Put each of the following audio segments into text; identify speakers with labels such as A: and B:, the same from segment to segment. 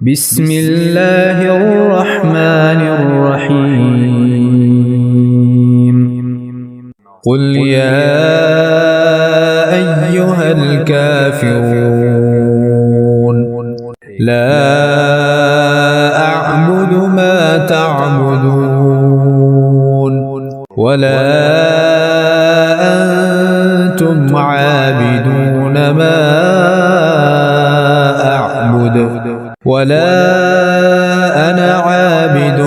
A: بسم الله الرحمن الرحيم. قل يا أيها الكافرون لا أعبد ما تعبدون ولا أنتم عابدون ما أعبد ولا أنا عابد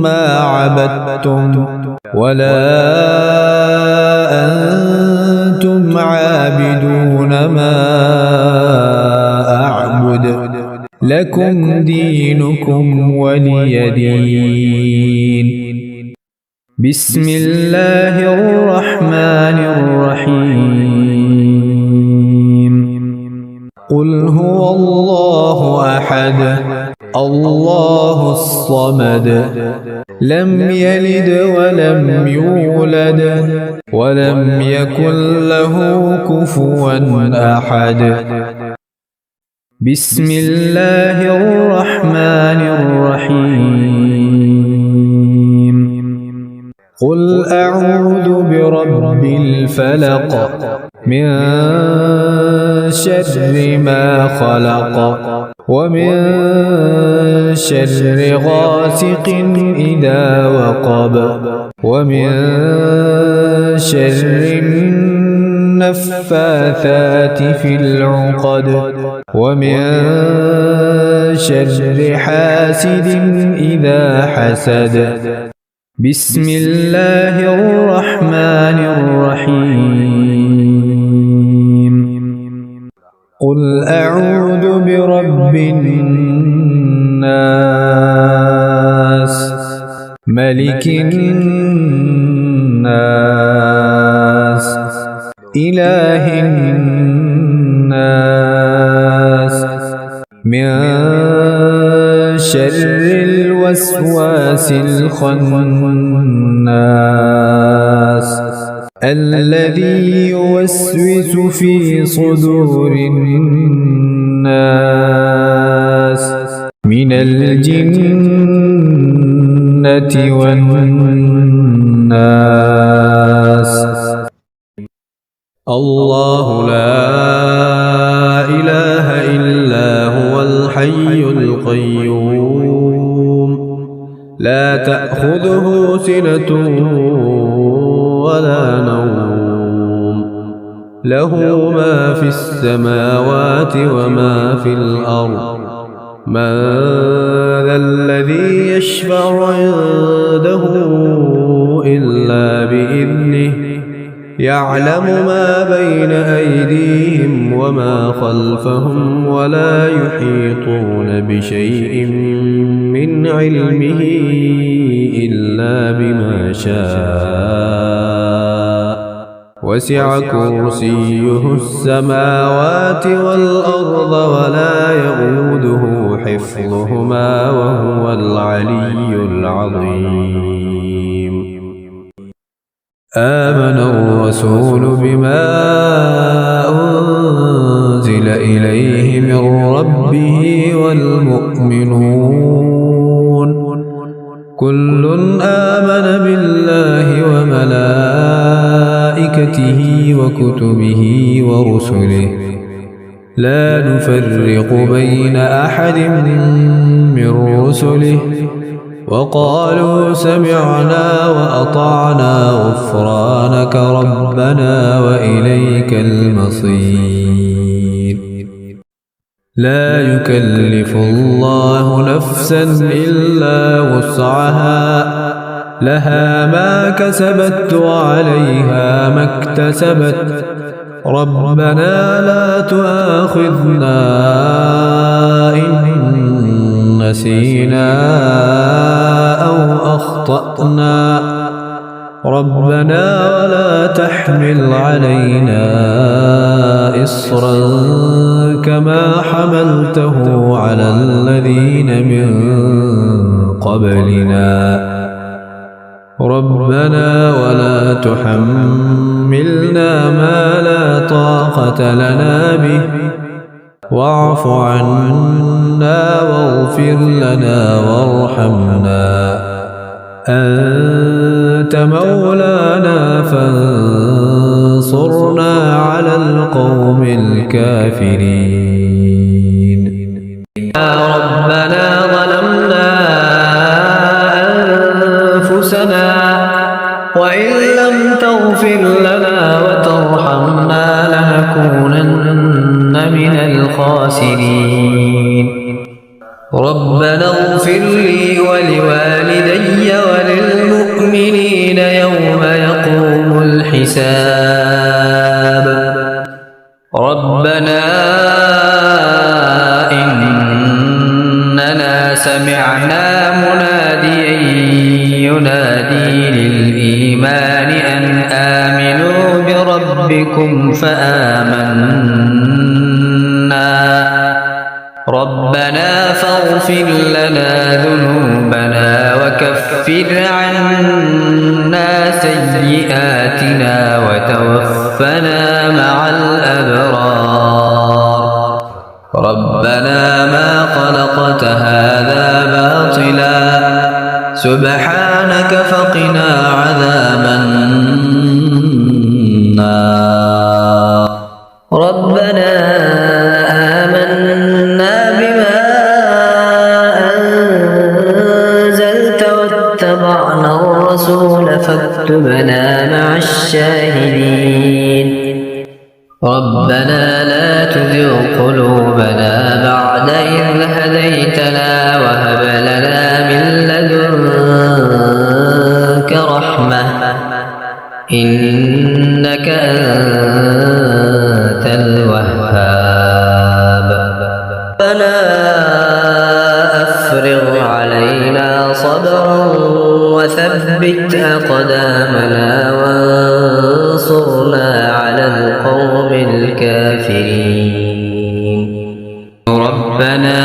A: ما عبدتم ولا أنتم عابدون ما أعبد لكم دينكم ولي دين. بسم الله الرحمن الرحيم. قل هو الله أحد الله الصمد لم يلد ولم يولد ولم يكن له كفوا أحد. بسم الله الرحمن الرحيم. قل أعوذ برب الفلق من شر ما خلق ومن شر غاسق إذا وقب ومن شر النفاثات في العقد ومن شر حاسد إذا حسد. بسم الله الرحمن الرحيم. قل أعوذ برب الناس ملك الناس إله الناس من شر الوسواس الخناس الذي يوسوس في صدور الناس من الجنة والناس. الله لا إله إلا هو الحي القيوم لا تأخذه سنة ولا نوم له ما في السماوات وما في الأرض. من ذا الذي يشفع عنده إلا بإذنه يعلم ما بين أيديهم وما خلفهم ولا يحيطون بشيء من علمه إلا بما شاء وسع كرسيه السماوات والأرض ولا يئوده حفظهما وهو العلي العظيم. آمن الرسول بما أنزل إليه من ربه والمؤمنون كل آمن بالله وملائكته وكتبه ورسله لا نفرق بين أحد من رسله وقالوا سمعنا وأطعنا غفرانك ربنا وإليك المصير. لا يكلف الله نفسا إلا وسعها لها ما كسبت وعليها ما اكتسبت ربنا لا تؤاخذنا إن نسينا أو أخطأنا ربنا ولا تحمل علينا إصرا كما حملته على الذين من قبلنا ربنا ولا تحملنا ما لا طاقة لنا به واعف عنا واغفر لنا وارحمنا أنت مولانا فانصرنا على القوم الكافرين. يا ربنا ظلمنا أنفسنا وإن لم تغفر لنا وترحمنا لنكونن من الخاسرين. ربنا اغفر لي ولوالدي وللمؤمنين يوم يقوم الحساب. ربنا إننا سمعنا مناديا ينادي للإيمان أن آمنوا بربكم فآمنا. ربنا فاغفر لنا ذنوبنا وكفر عنا سيئاتنا وتوفنا مع الأبرار. ربنا ما خلقت هذا باطلا سبحانك فقنا عذاب النار. ربنا آمنا بما أنزلت واتبعنا الرسول فاكتبنا مع الشاهدين. ربنا لا تزغ قلوبنا بعد إذ هديتنا وهب لنا من لدنك رحمة إنك أنت الوهاب. ربنا أفرغ علينا صبرا وثبت أقدامنا وانصرنا على القوم الكافرين. ربنا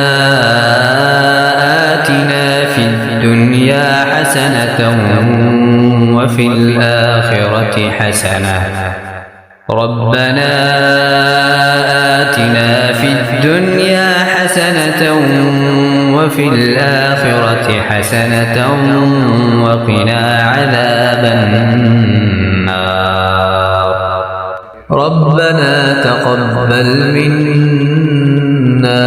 A: آتنا في الدنيا حسنة وفي الآخرة حسنة. ربنا آتنا في الدنيا حسنة وفي الآخرة حسنة وقنا عذاب النار. ربنا تقبل منا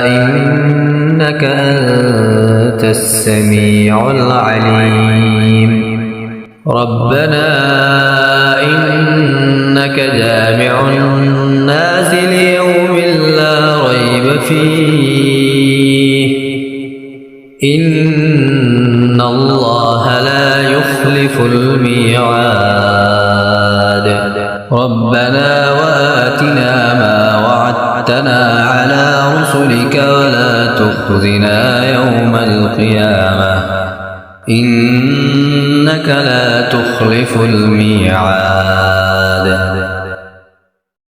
A: إنك أنت السميع العليم. ربنا إنك جامع الناس ليوم لا ريب فيه إن الله لا يخلف الميعاد. ربنا وآتنا ما وعدتنا على رسلك ولا تخزنا يوم القيامة إنك لا تخلف الميعاد.